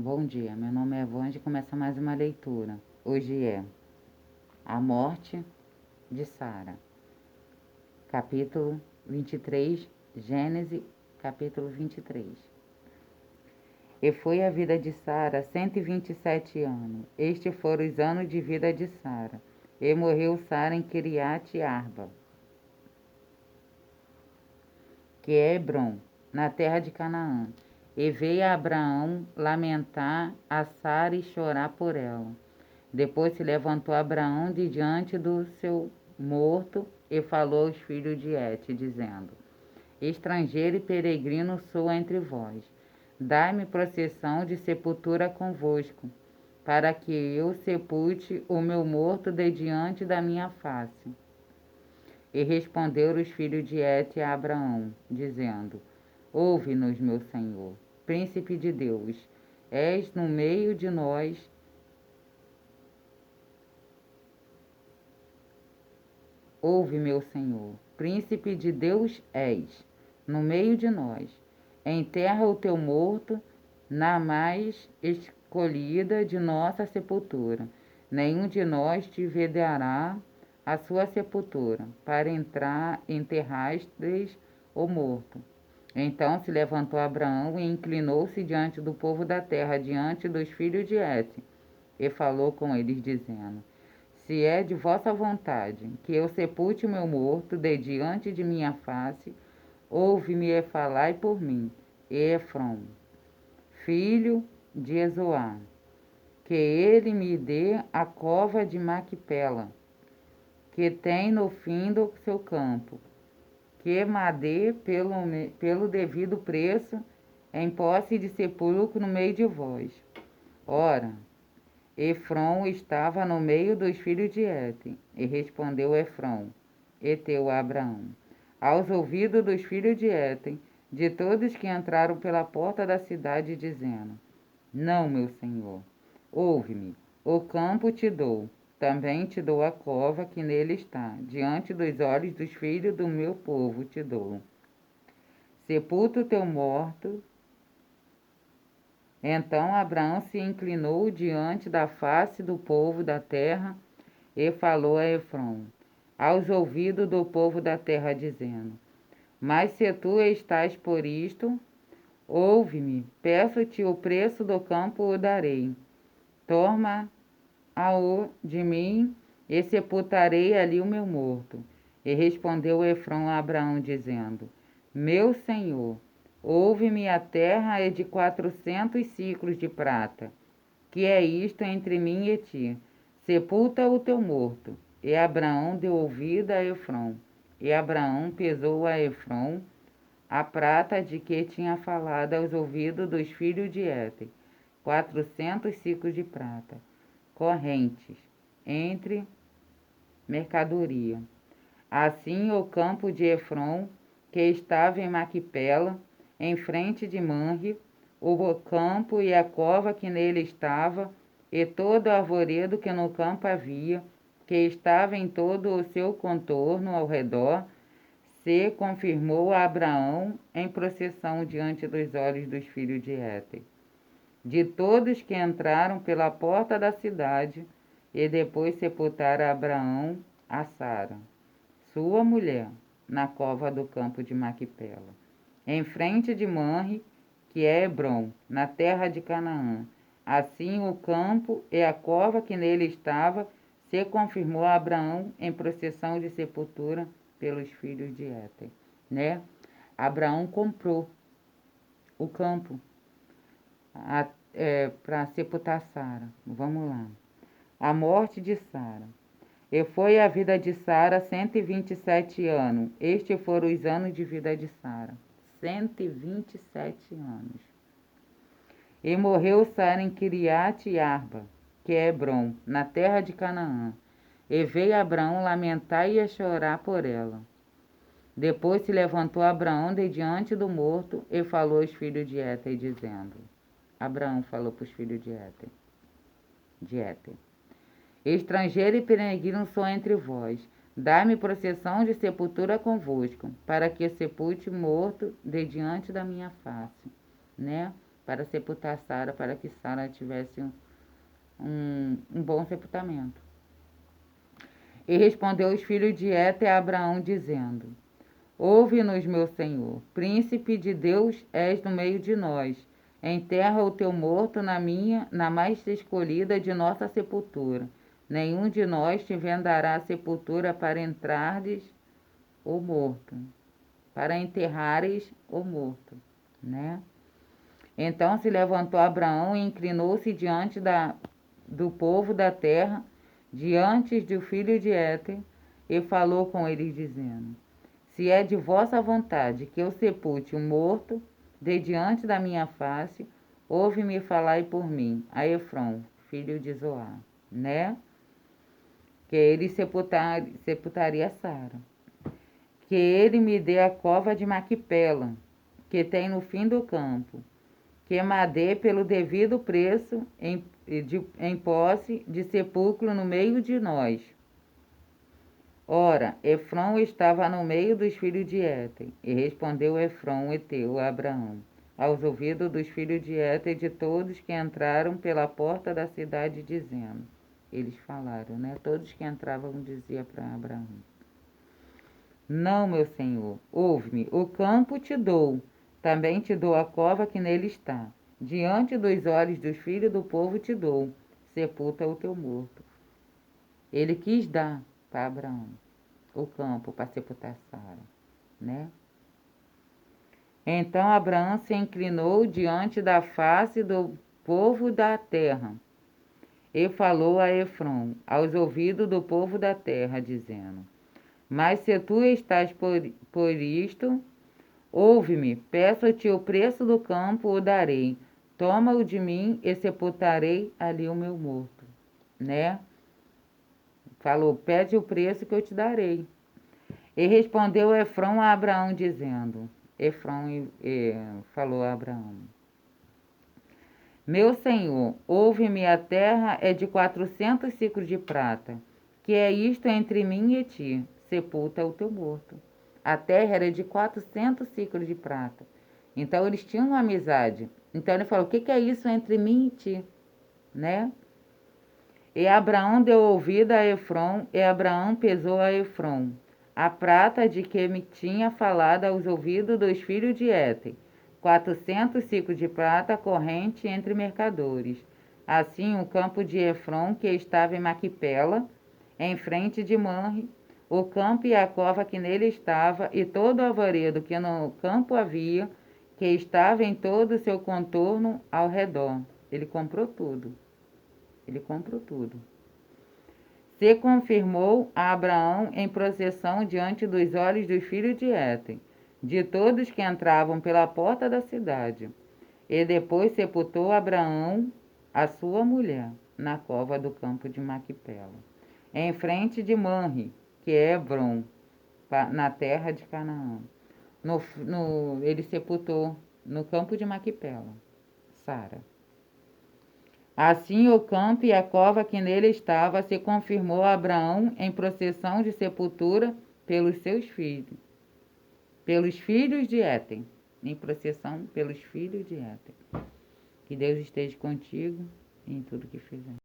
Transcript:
Bom dia, meu nome é Evângela e começa mais uma leitura. Hoje é a morte de Sara, capítulo 23, Gênesis, capítulo 23. E foi a vida de Sara 127 anos. Estes foram os anos de vida de Sara. E morreu Sara em Kiriat Arba, que é Hebron, na terra de Canaã. E veio a Abraão lamentar a Sara e chorar por ela. Depois se levantou Abraão de diante do seu morto e falou aos filhos de Et, dizendo: Estrangeiro e peregrino sou entre vós. Dai-me processão de sepultura convosco, para que eu sepulte o meu morto de diante da minha face. E responderam os filhos de Et a Abraão, dizendo: Ouve-nos, meu senhor, príncipe de Deus, és no meio de nós. Ouve, meu Senhor, príncipe de Deus és, no meio de nós. Enterra o teu morto na mais escolhida de nossa sepultura. Nenhum de nós te vedará a sua sepultura, para enterrastes o morto. Então se levantou Abraão e inclinou-se diante do povo da terra, diante dos filhos de Et, e falou com eles, dizendo: Se é de vossa vontade que eu sepulte o meu morto de diante de minha face, ouve-me e falai por mim. E Efrom, filho de Ezoá, que ele me dê a cova de Maquipela, que tem no fim do seu campo, que me dê pelo devido preço, em posse de sepulcro no meio de vós. Ora, Efrom estava no meio dos filhos de Et, e respondeu Efrom, heteu a Abraão, aos ouvidos dos filhos de Et, de todos que entraram pela porta da cidade, dizendo: Não, meu senhor, ouve-me, o campo te dou, também te dou a cova que nele está, diante dos olhos dos filhos do meu povo te dou. Sepulta o teu morto. Então Abraão se inclinou diante da face do povo da terra e falou a Efrom, aos ouvidos do povo da terra, dizendo: Mas se tu estás por isto, ouve-me, peço-te o preço do campo o darei. Toma-o de mim e sepultarei ali o meu morto. E respondeu Efrom a Abraão, dizendo: Meu senhor, ouve-me, a terra é de 400 siclos de prata. Que é isto entre mim e ti? Sepulta o teu morto. E Abraão deu ouvido a Efrom. E Abraão pesou a Efrom a prata de que tinha falado aos ouvidos dos filhos de Et, 400 ciclos de prata, correntes, entre mercadoria. Assim o campo de Efrom, que estava em Maquipela, em frente de Manre, o campo e a cova que nele estava, e todo o arvoredo que no campo havia, que estava em todo o seu contorno ao redor, se confirmou a Abraão em procissão diante dos olhos dos filhos de Et, de todos que entraram pela porta da cidade, e depois sepultaram Abraão a Sara, sua mulher, na cova do campo de Maquipela, em frente de Manre, que é Hebron, na terra de Canaã. Assim o campo e a cova que nele estava se confirmou a Abraão em procissão de sepultura pelos filhos de Et, né? Abraão comprou o campo para sepultar Sara. Vamos lá. A morte de Sara. E foi a vida de Sara 127 anos. Estes foram os anos de vida de Sara. 127 anos. E morreu Sara em Kiriat Arba, que é Hebron, na terra de Canaã. E veio Abraão lamentar e a chorar por ela. Depois se levantou Abraão de diante do morto e falou aos filhos de Et, dizendo: Abraão falou para os filhos de Et: Estrangeiro e peregrino sou entre vós. Dá-me processão de sepultura convosco, para que sepulte morto de diante da minha face, né? para sepultar Sara, para que Sara tivesse um bom sepultamento. E respondeu os filhos de Hete a Abraão, dizendo: Ouve-nos, meu senhor, príncipe de Deus és no meio de nós. Enterra o teu morto na mais escolhida de nossa sepultura. Nenhum de nós te vendará a sepultura para entrares o morto, para enterrares o morto, né? Então se levantou Abraão e inclinou-se diante do povo da terra, diante do filho de Hete, e falou com eles, dizendo: Se é de vossa vontade que eu sepulte o morto de diante da minha face, ouve-me falai por mim, a Efrom, filho de Zoar, né? Que ele sepultaria Sara. Que ele me dê a cova de Maquipela, que tem no fim do campo, que madê pelo devido preço em posse de sepulcro no meio de nós. Ora, Efrom estava no meio dos filhos de Hete, e respondeu Efrom, heteu, a Abraão, aos ouvidos dos filhos de Hete e de todos que entraram pela porta da cidade, dizendo, eles falaram, né? Todos que entravam diziam para Abraão: Não, meu senhor, ouve-me, o campo te dou, também te dou a cova que nele está. Diante dos olhos dos filhos do povo te dou, sepulta o teu morto. Ele quis dar para Abraão o campo para sepultar Sara, né? Então Abraão se inclinou diante da face do povo da terra e falou a Efrom, aos ouvidos do povo da terra, dizendo: Mas se tu estás por isto, ouve-me, peço-te o preço do campo, o darei. Toma-o de mim e sepultarei ali o meu morto, né? Falou, pede o preço que eu te darei. E respondeu Efrom a Abraão, dizendo, Efrom falou a Abraão: Meu senhor, ouve-me, a terra é de 400 ciclos de prata. Que é isto entre mim e ti? Sepulta o teu morto. A terra era de 400 ciclos de prata. Então eles tinham uma amizade. Então ele falou: o que é isso entre mim e ti? Né? E Abraão deu ouvido a Efrom, e Abraão pesou a Efrom a prata de que me tinha falado aos ouvidos dos filhos de Hete, 400 ciclos de prata corrente entre mercadores. Assim o campo de Efrom, que estava em Maquipela, em frente de Manre, o campo e a cova que nele estava, e todo o alvoredo que no campo havia, que estava em todo o seu contorno ao redor. Ele comprou tudo. Ele comprou tudo. Se confirmou a Abraão em procissão diante dos olhos dos filhos de Hete, de todos que entravam pela porta da cidade. E depois sepultou Abraão a sua mulher na cova do campo de Maquipela, em frente de Manre, que é Hebrom, na terra de Canaã. Ele sepultou no campo de Maquipela Sara. Assim o campo e a cova que nele estava se confirmou a Abraão em procissão de sepultura pelos seus filhos, pelos filhos de Hete, em procissão pelos filhos de Hete. Que Deus esteja contigo em tudo que fizer.